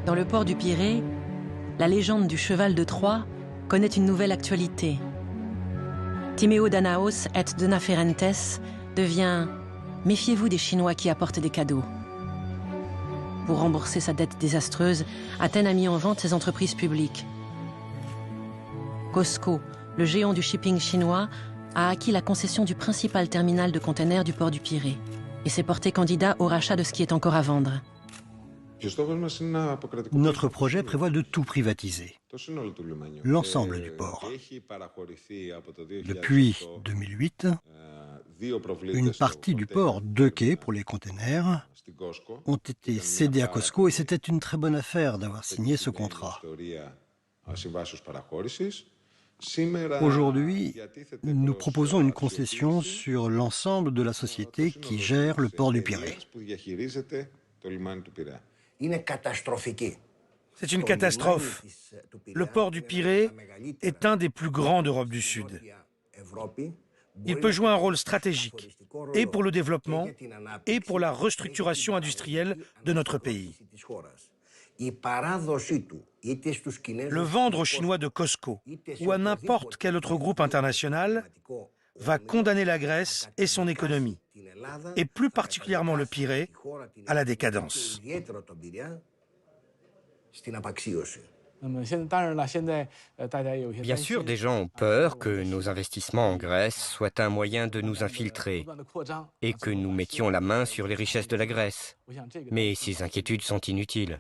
Dans le port du Pirée, la légende du cheval de Troie connaît une nouvelle actualité. Timéo Danaos et Denaferentes devient « Méfiez-vous des Chinois qui apportent des cadeaux ». Pour rembourser sa dette désastreuse, Athènes a mis en vente ses entreprises publiques. COSCO, le géant du shipping chinois, a acquis la concession du principal terminal de containers du port du Pirée et s'est porté candidat au rachat de ce qui est encore à vendre. Notre projet prévoit de tout privatiser, l'ensemble du port. Depuis 2008, une partie du port, 2 quais pour les containers, ont été cédés à COSCO et c'était une très bonne affaire d'avoir signé ce contrat. Aujourd'hui, nous proposons une concession sur l'ensemble de la société qui gère le port du Pirée. C'est une catastrophe. Le port du Pirée est un des plus grands d'Europe du Sud. Il peut jouer un rôle stratégique, et pour le développement, et pour la restructuration industrielle de notre pays. Le vendre aux Chinois de COSCO ou à n'importe quel autre groupe international va condamner la Grèce et son économie, et plus particulièrement le Pirée, à la décadence. Bien sûr, des gens ont peur que nos investissements en Grèce soient un moyen de nous infiltrer et que nous mettions la main sur les richesses de la Grèce. Mais ces inquiétudes sont inutiles.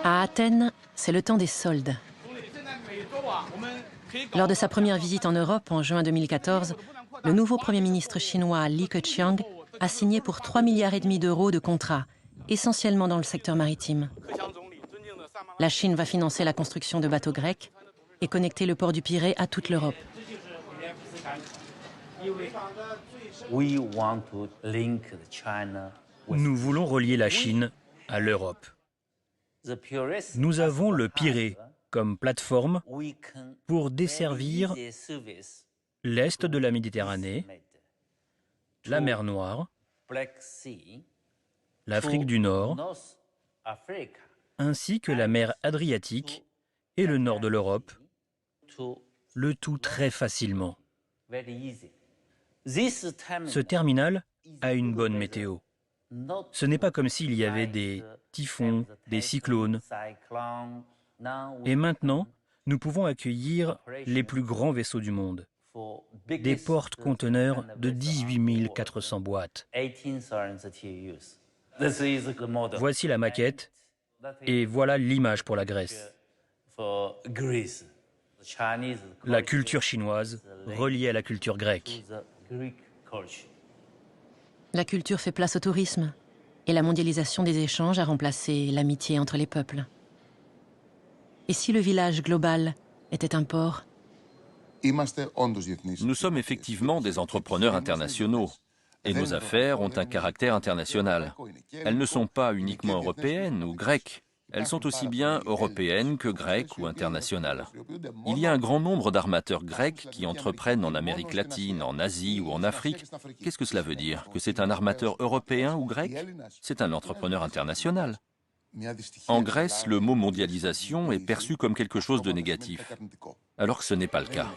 À Athènes, c'est le temps des soldes. Lors de sa première visite en Europe en juin 2014, le nouveau Premier ministre chinois Li Keqiang a signé pour 3,5 milliards d'euros de contrats, essentiellement dans le secteur maritime. La Chine va financer la construction de bateaux grecs et connecter le port du Pirée à toute l'Europe. Nous voulons relier la Chine à l'Europe. Nous avons le Pirée comme plateforme pour desservir l'est de la Méditerranée, la mer Noire, l'Afrique du Nord, ainsi que la mer Adriatique et le nord de l'Europe, le tout très facilement. Ce terminal a une bonne météo. Ce n'est pas comme s'il y avait des typhons, des cyclones. Et maintenant, nous pouvons accueillir les plus grands vaisseaux du monde. Des porte-conteneurs de 18 400 boîtes. Voici la maquette et voilà l'image pour la Grèce. La culture chinoise reliée à la culture grecque. La culture fait place au tourisme et la mondialisation des échanges a remplacé l'amitié entre les peuples. Et si le village global était un port ? Nous sommes effectivement des entrepreneurs internationaux et nos affaires ont un caractère international. Elles ne sont pas uniquement européennes ou grecques, elles sont aussi bien européennes que grecques ou internationales. Il y a un grand nombre d'armateurs grecs qui entreprennent en Amérique latine, en Asie ou en Afrique. Qu'est-ce que cela veut dire? Que c'est un armateur européen ou grec? C'est un entrepreneur international. En Grèce, le mot mondialisation est perçu comme quelque chose de négatif, alors que ce n'est pas le cas.